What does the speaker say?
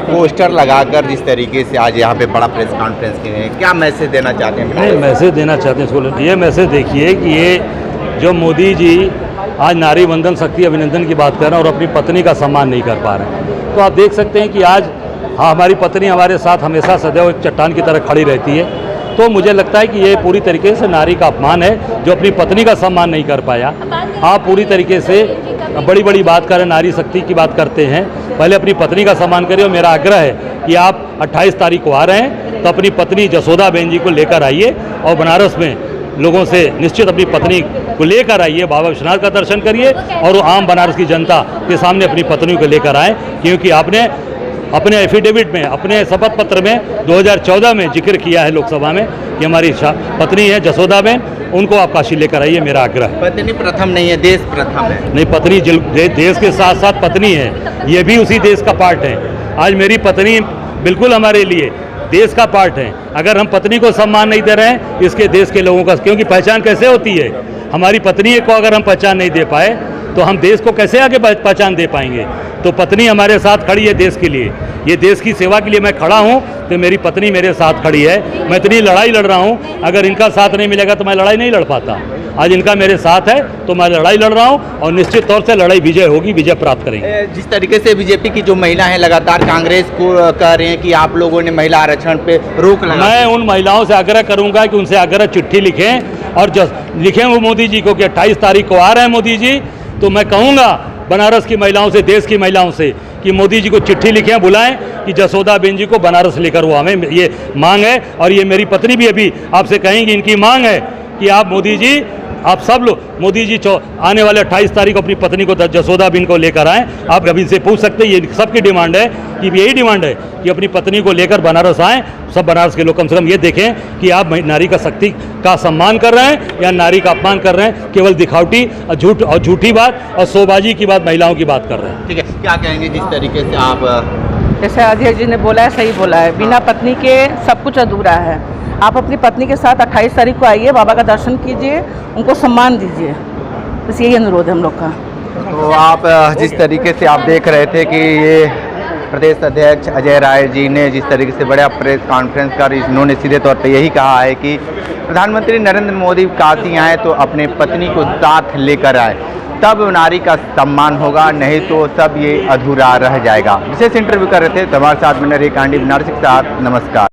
Poster लगाकर जिस तरीके से आज यहाँ पे बड़ा प्रेस कॉन्फ्रेंस किए हैं, क्या मैसेज देना चाहते हैं? नहीं, मैसेज देना चाहते हैं इसको, ये मैसेज देखिए कि ये जो मोदी जी आज नारी वंदन शक्ति अभिनंदन की बात कर रहे हैं और अपनी पत्नी का सम्मान नहीं कर पा रहे हैं, तो आप देख सकते हैं कि आज हमारी पत्नी हमारे साथ हमेशा सदैव एक चट्टान की तरह खड़ी रहती है। तो मुझे लगता है कि ये पूरी तरीके से नारी का अपमान है जो अपनी पत्नी का सम्मान नहीं कर पाया। आप पूरी तरीके से बड़ी बड़ी बात करें, नारी शक्ति की बात करते हैं, पहले अपनी पत्नी का सम्मान करिए। और मेरा आग्रह है कि आप 28 तारीख को आ रहे हैं तो अपनी पत्नी जसोदा बहन जी को लेकर आइए और बनारस में लोगों से निश्चित अपनी पत्नी को लेकर आइए, बाबा विश्वनाथ का दर्शन करिए और आम बनारस की जनता के सामने अपनी पत्नी को लेकर आएँ, क्योंकि आपने अपने एफिडेविट में, अपने शपथ पत्र में 2014 में जिक्र किया है लोकसभा में कि हमारी पत्नी है जसोदा बहन, उनको आप काशी लेकर आइए, मेरा आग्रह है। पत्नी प्रथम नहीं है, देश प्रथम है। नहीं, पत्नी देश के साथ साथ पत्नी है, ये भी उसी देश का पार्ट है। आज मेरी पत्नी बिल्कुल हमारे लिए देश का पार्ट है। अगर हम पत्नी को सम्मान नहीं दे रहे हैं इसके देश के लोगों का, क्योंकि पहचान कैसे होती है, हमारी पत्नी को अगर हम पहचान नहीं दे पाए तो हम देश को कैसे आगे पहचान दे पाएंगे। तो पत्नी हमारे साथ खड़ी है देश के लिए, ये देश की सेवा के लिए मैं खड़ा हूँ, तो मेरी पत्नी मेरे साथ खड़ी है। मैं इतनी लड़ाई लड़ रहा हूँ, अगर इनका साथ नहीं मिलेगा तो मैं लड़ाई नहीं लड़ पाता। आज इनका मेरे साथ है तो मैं लड़ाई लड़ रहा हूँ और निश्चित तौर से लड़ाई विजय होगी, विजय प्राप्त करेंगे। जिस तरीके से बीजेपी की जो महिला है लगातार कांग्रेस को कह रहे हैं कि आप लोगों ने महिला आरक्षण पे रोक लगा, मैं उन महिलाओं से आग्रह करूंगा कि उनसे आग्रह चिट्ठी लिखें और लिखें वो मोदी जी को कि 28 तारीख को आ रहे हैं मोदी जी। तो मैं कहूँगा बनारस की महिलाओं से, देश की महिलाओं से कि मोदी जी को चिट्ठी लिखें, बुलाएं कि जसोदा बहन जी को बनारस लेकर वो हमें, ये मांग है। और ये मेरी पत्नी भी अभी आपसे कहेंगी, इनकी मांग है कि आप मोदी जी, आप सब लोग मोदी जी आने वाले 28 तारीख को अपनी पत्नी को जसोदा बहन को लेकर आएँ। आप अभी इनसे पूछ सकते हैं, ये सबकी डिमांड है कि यही डिमांड है कि अपनी पत्नी को लेकर बनारस आएँ। सब बनारस के लोग कम से कम ये देखें कि आप नारी का शक्ति का सम्मान कर रहे हैं या नारी का अपमान कर रहे हैं, केवल दिखावटी और झूठी बात और शोबाजी की बात, महिलाओं की बात कर रहे हैं। ठीक है, क्या कहेंगे जिस तरीके से आप, जैसे अध्यक्ष जी ने बोला है, सही बोला है, बिना पत्नी के सब कुछ अधूरा है। आप अपनी पत्नी के साथ 28 तारीख को आइए, बाबा का दर्शन कीजिए, उनको सम्मान दीजिए, बस यही अनुरोध है हम लोग का। तो आप जिस तरीके से आप देख रहे थे कि ये प्रदेश अध्यक्ष अजय राय जी ने जिस तरीके से बड़ा प्रेस कॉन्फ्रेंस कर, इन्होंने सीधे तौर पे यही कहा है कि प्रधानमंत्री नरेंद्र मोदी काशी आए तो अपने पत्नी को साथ लेकर आए, तब नारी का सम्मान होगा, नहीं तो सब ये अधूरा रह जाएगा। विशेष इंटरव्यू कर रहे थे हमारे साथ में नरेश कांडी, बनारस के साथ। नमस्कार।